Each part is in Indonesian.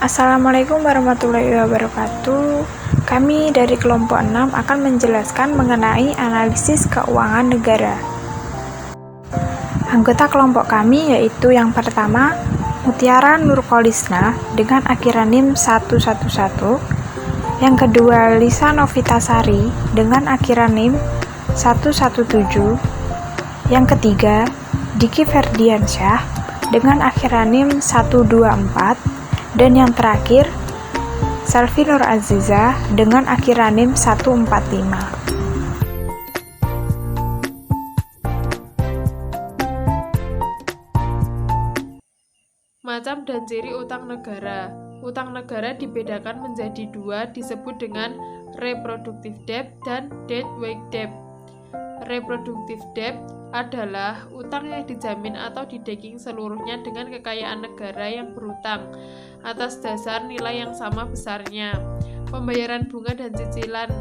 Assalamualaikum warahmatullahi wabarakatuh. Kami dari kelompok 6 akan menjelaskan mengenai analisis keuangan negara. Anggota kelompok kami yaitu yang pertama, Mutiara Nurkolisna dengan akhiran NIM 111. Yang kedua, Lisa Novitasari dengan akhiran NIM 117. Yang ketiga, Diki Ferdiansyah dengan akhiran NIM 124. Dan yang terakhir, Selvi Nur Aziza dengan akhiran NIM 145. Macam dan ciri utang negara. Utang negara dibedakan menjadi dua, disebut dengan reproductive debt dan debt-weight debt. Reproductive debt adalah utang yang dijamin atau didekking seluruhnya dengan kekayaan negara yang berutang atas dasar nilai yang sama besarnya. Pembayaran bunga dan cicilan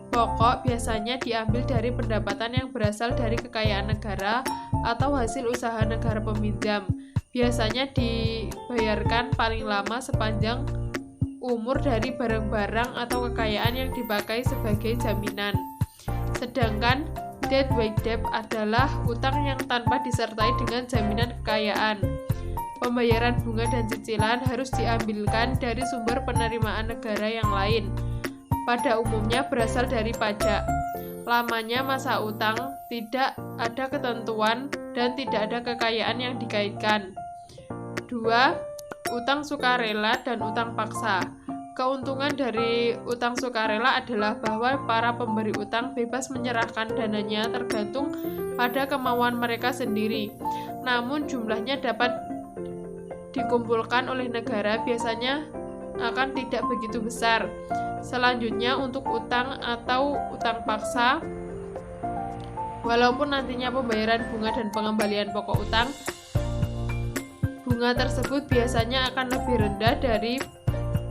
pokok biasanya diambil dari pendapatan yang berasal dari kekayaan negara atau hasil usaha negara peminjam. Biasanya dibayarkan paling lama sepanjang umur dari barang-barang atau kekayaan yang dipakai sebagai jaminan. Sedangkan debt-weight debt adalah utang yang tanpa disertai dengan jaminan kekayaan. Pembayaran bunga dan cicilan harus diambilkan dari sumber penerimaan negara yang lain. Pada umumnya berasal dari pajak. Lamanya masa utang, tidak ada ketentuan dan tidak ada kekayaan yang dikaitkan. 2. Utang sukarela dan utang paksa. Keuntungan dari utang sukarela adalah bahwa para pemberi utang bebas menyerahkan dananya tergantung pada kemauan mereka sendiri. Namun jumlahnya dapat dikumpulkan oleh negara biasanya akan tidak begitu besar. Selanjutnya untuk utang atau utang paksa, walaupun nantinya pembayaran bunga dan pengembalian pokok utang, bunga tersebut biasanya akan lebih rendah dari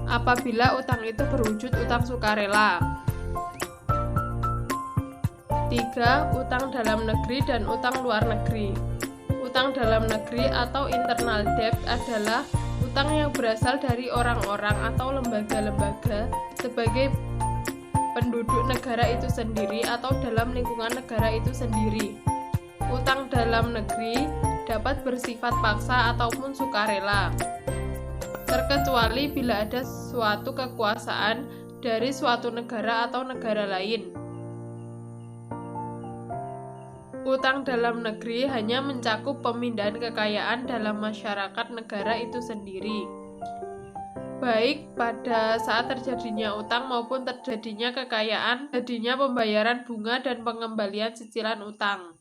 apabila utang itu berwujud utang sukarela. 3. Utang dalam negeri dan utang luar negeri. Utang dalam negeri atau internal debt adalah utang yang berasal dari orang-orang atau lembaga-lembaga sebagai penduduk negara itu sendiri atau dalam lingkungan negara itu sendiri. Utang dalam negeri dapat bersifat paksa ataupun sukarela, terkecuali bila ada suatu kekuasaan dari suatu negara atau negara lain. Utang dalam negeri hanya mencakup pemindahan kekayaan dalam masyarakat negara itu sendiri, baik pada saat terjadinya utang maupun terjadinya kekayaan, jadinya pembayaran bunga dan pengembalian cicilan utang.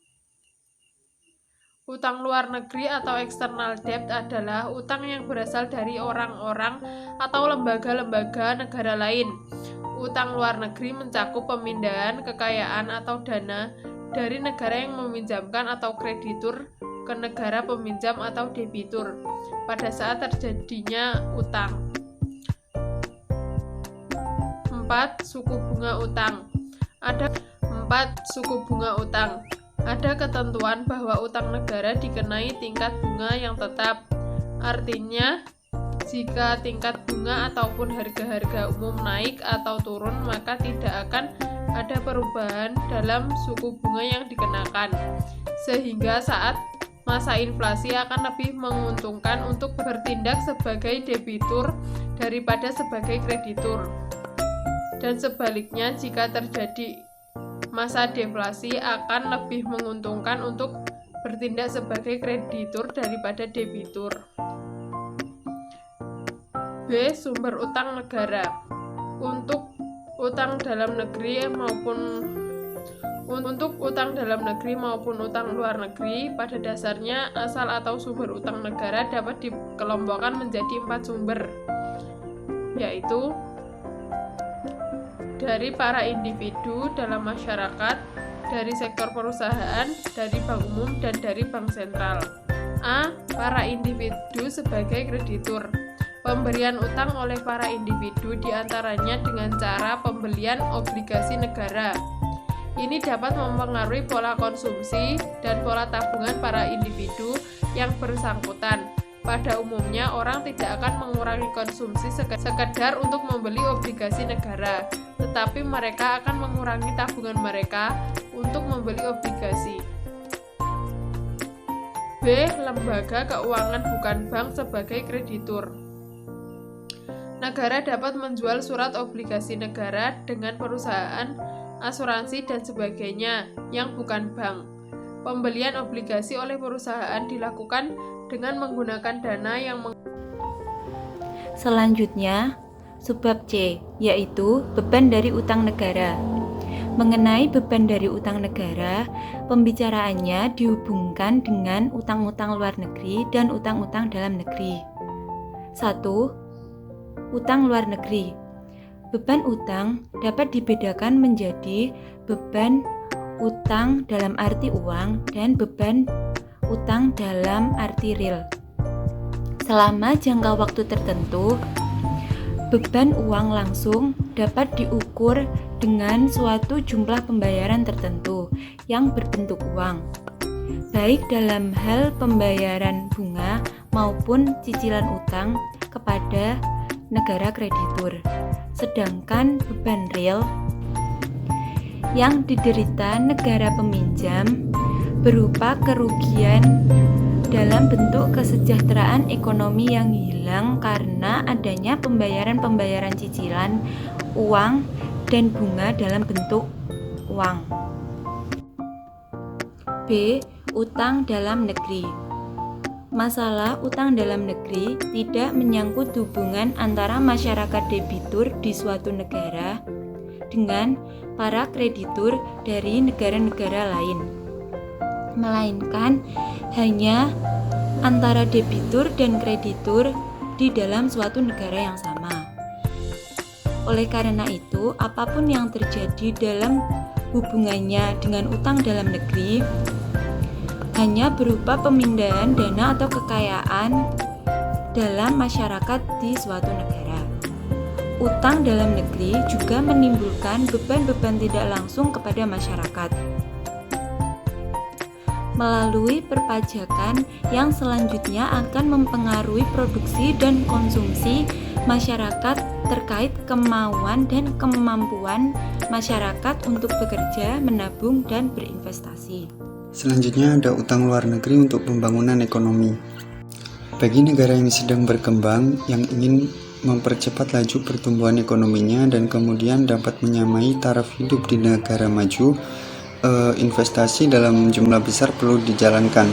Utang luar negeri atau external debt adalah utang yang berasal dari orang-orang atau lembaga-lembaga negara lain. Utang luar negeri mencakup pemindahan kekayaan atau dana dari negara yang meminjamkan atau kreditur ke negara peminjam atau debitur pada saat terjadinya utang. 4. Suku bunga utang. Ada 4 suku bunga utang. Ada ketentuan bahwa utang negara dikenai tingkat bunga yang tetap. Artinya, jika tingkat bunga ataupun harga-harga umum naik atau turun, maka tidak akan ada perubahan dalam suku bunga yang dikenakan. Sehingga saat masa inflasi akan lebih menguntungkan untuk bertindak sebagai debitur daripada sebagai kreditur. Dan sebaliknya, jika terjadi masa deflasi akan lebih menguntungkan untuk bertindak sebagai kreditur daripada debitur. B. Sumber utang negara. Untuk utang dalam negeri maupun utang luar negeri, pada dasarnya asal atau sumber utang negara dapat dikelompokkan menjadi 4 sumber, yaitu dari para individu dalam masyarakat, dari sektor perusahaan, dari bank umum, dan dari bank sentral. A. Para individu sebagai kreditur. Pemberian utang oleh para individu diantaranya dengan cara pembelian obligasi negara. Ini dapat mempengaruhi pola konsumsi dan pola tabungan para individu yang bersangkutan. Pada umumnya, orang tidak akan mengurangi konsumsi sekedar untuk membeli obligasi negara, tetapi mereka akan mengurangi tabungan mereka untuk membeli obligasi. B. Lembaga keuangan bukan bank sebagai kreditur. Negara dapat menjual surat obligasi negara dengan perusahaan, asuransi, dan sebagainya yang bukan bank. Pembelian obligasi oleh perusahaan dilakukan dengan menggunakan dana yang Selanjutnya, subbab C, yaitu beban dari utang negara. Mengenai beban dari utang negara, pembicaraannya dihubungkan dengan utang-utang luar negeri dan utang-utang dalam negeri. 1. Utang luar negeri. Beban utang dapat dibedakan menjadi beban utang dalam arti uang dan beban utang dalam arti real. Selama jangka waktu tertentu, beban uang langsung dapat diukur dengan suatu jumlah pembayaran tertentu yang berbentuk uang, baik dalam hal pembayaran bunga maupun cicilan utang kepada negara kreditur. Sedangkan beban real yang diderita negara peminjam berupa kerugian dalam bentuk kesejahteraan ekonomi yang hilang karena adanya pembayaran-pembayaran cicilan, uang, dan bunga dalam bentuk uang. B. Utang dalam negeri. Masalah utang dalam negeri tidak menyangkut hubungan antara masyarakat debitur di suatu negara dengan para kreditur dari negara-negara lain, melainkan hanya antara debitur dan kreditur di dalam suatu negara yang sama. Oleh karena itu, apapun yang terjadi dalam hubungannya dengan utang dalam negeri hanya berupa pemindahan dana atau kekayaan dalam masyarakat di suatu negara. Utang dalam negeri juga menimbulkan beban-beban tidak langsung kepada masyarakat melalui perpajakan yang selanjutnya akan mempengaruhi produksi dan konsumsi masyarakat terkait kemauan dan kemampuan masyarakat untuk bekerja, menabung, dan berinvestasi. Selanjutnya ada utang luar negeri untuk pembangunan ekonomi. Bagi negara yang sedang berkembang yang ingin mempercepat laju pertumbuhan ekonominya dan kemudian dapat menyamai taraf hidup di negara maju, investasi dalam jumlah besar perlu dijalankan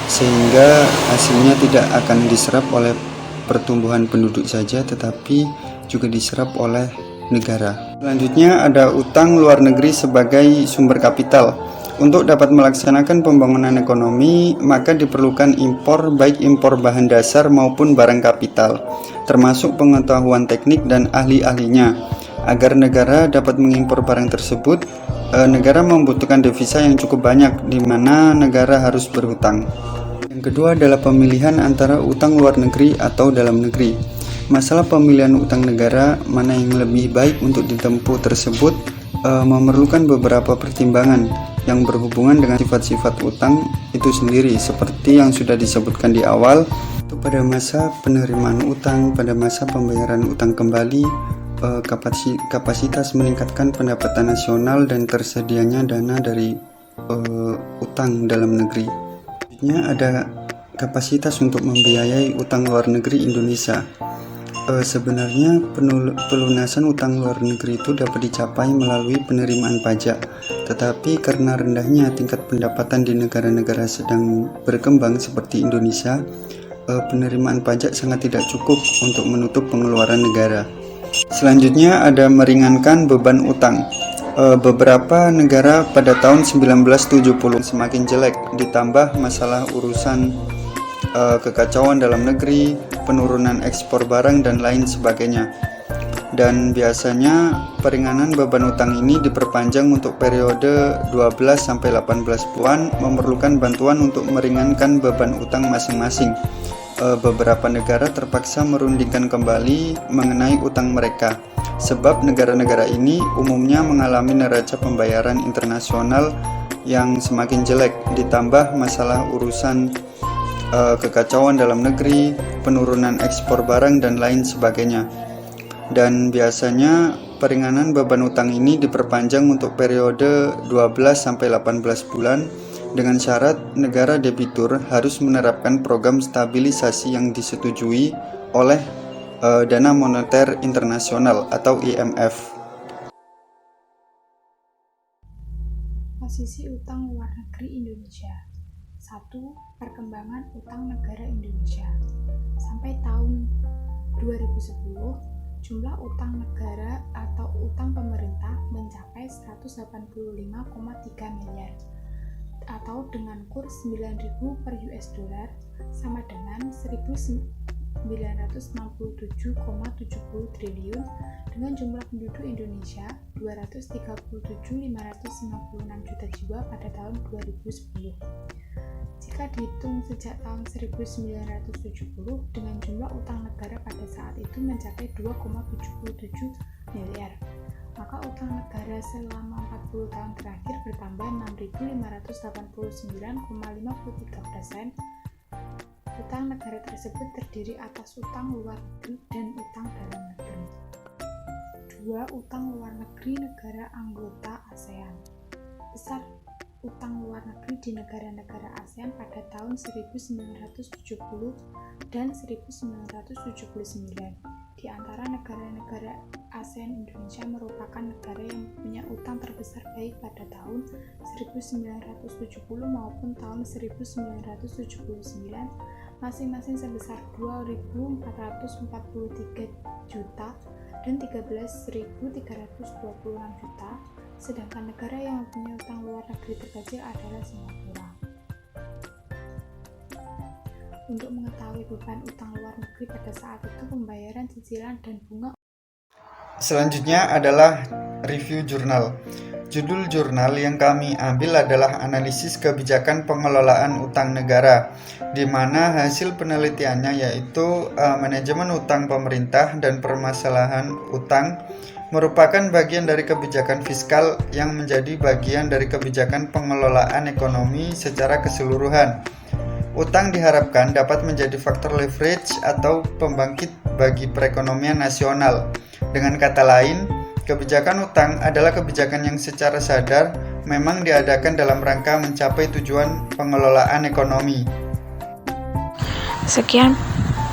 sehingga hasilnya tidak akan diserap oleh pertumbuhan penduduk saja tetapi juga diserap oleh negara. Selanjutnya ada utang luar negeri sebagai sumber kapital. Untuk dapat melaksanakan pembangunan ekonomi, maka diperlukan impor, baik impor bahan dasar maupun barang kapital, termasuk pengetahuan teknik dan ahli-ahlinya. Agar negara dapat mengimpor barang tersebut, negara membutuhkan devisa yang cukup banyak, di mana negara harus berhutang. Yang kedua adalah pemilihan antara utang luar negeri atau dalam negeri. Masalah pemilihan utang negara, mana yang lebih baik untuk ditempuh tersebut, memerlukan beberapa pertimbangan yang berhubungan dengan sifat-sifat utang itu sendiri, seperti yang sudah disebutkan di awal, itu pada masa penerimaan utang, pada masa pembayaran utang kembali, kapasitas meningkatkan pendapatan nasional dan tersedianya dana dari utang dalam negeri. Selanjutnya ada kapasitas untuk membiayai utang luar negeri Indonesia. Sebenarnya pelunasan utang luar negeri itu dapat dicapai melalui penerimaan pajak, tetapi karena rendahnya tingkat pendapatan di negara-negara sedang berkembang seperti Indonesia, penerimaan pajak sangat tidak cukup untuk menutup pengeluaran negara. Selanjutnya ada meringankan beban utang. Beberapa negara pada tahun 1970 semakin jelek, ditambah masalah urusan kekacauan dalam negeri, penurunan ekspor barang, dan lain sebagainya. Dan biasanya peringanan beban utang ini diperpanjang untuk periode 12-18 bulan, memerlukan bantuan untuk meringankan beban utang masing-masing. Beberapa negara terpaksa merundingkan kembali mengenai utang mereka, sebab negara-negara ini umumnya mengalami neraca pembayaran internasional yang semakin jelek, ditambah masalah urusan kekacauan dalam negeri, penurunan ekspor barang, dan lain sebagainya. Dan biasanya peringanan beban utang ini diperpanjang untuk periode 12-18 bulan dengan syarat negara debitur harus menerapkan program stabilisasi yang disetujui oleh Dana Moneter Internasional atau IMF. Posisi utang luar negeri Indonesia. 1. Perkembangan utang negara Indonesia. Sampai tahun 2010, jumlah utang negara atau utang pemerintah mencapai 185,3 miliar atau dengan kurs 9.000 per US dollar sama dengan 1.967,70 triliun dengan jumlah penduduk Indonesia 237.596 juta jiwa pada tahun 2010. Jika dihitung sejak tahun 1970 dengan jumlah utang negara pada saat itu mencapai 2,77 miliar, maka utang negara selama 40 tahun terakhir bertambah 6.589,53%. Utang negara tersebut terdiri atas utang luar negeri dan utang dalam negeri. 2. Utang luar negeri negara anggota ASEAN. Besar utang luar negeri di negara-negara ASEAN pada tahun 1970 dan 1979. Di antara negara-negara ASEAN, Indonesia merupakan negara yang punya utang terbesar baik pada tahun 1970 maupun tahun 1979, masing-masing sebesar 2.443 juta dan 13.326 juta, sedangkan negara yang mempunyai utang luar negeri terkecil adalah Singapura. Untuk mengetahui beban utang luar negeri pada saat itu, pembayaran cicilan dan bunga. Selanjutnya adalah review jurnal. Judul jurnal yang kami ambil adalah analisis kebijakan pengelolaan utang negara, di mana hasil penelitiannya yaitu manajemen utang pemerintah dan permasalahan utang merupakan bagian dari kebijakan fiskal yang menjadi bagian dari kebijakan pengelolaan ekonomi secara keseluruhan. Utang diharapkan dapat menjadi faktor leverage atau pembangkit bagi perekonomian nasional. Dengan kata lain, kebijakan utang adalah kebijakan yang secara sadar memang diadakan dalam rangka mencapai tujuan pengelolaan ekonomi. Sekian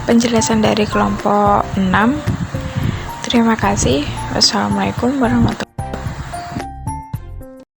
penjelasan dari kelompok 6. Terima kasih. Wassalamualaikum warahmatullahi wabarakatuh.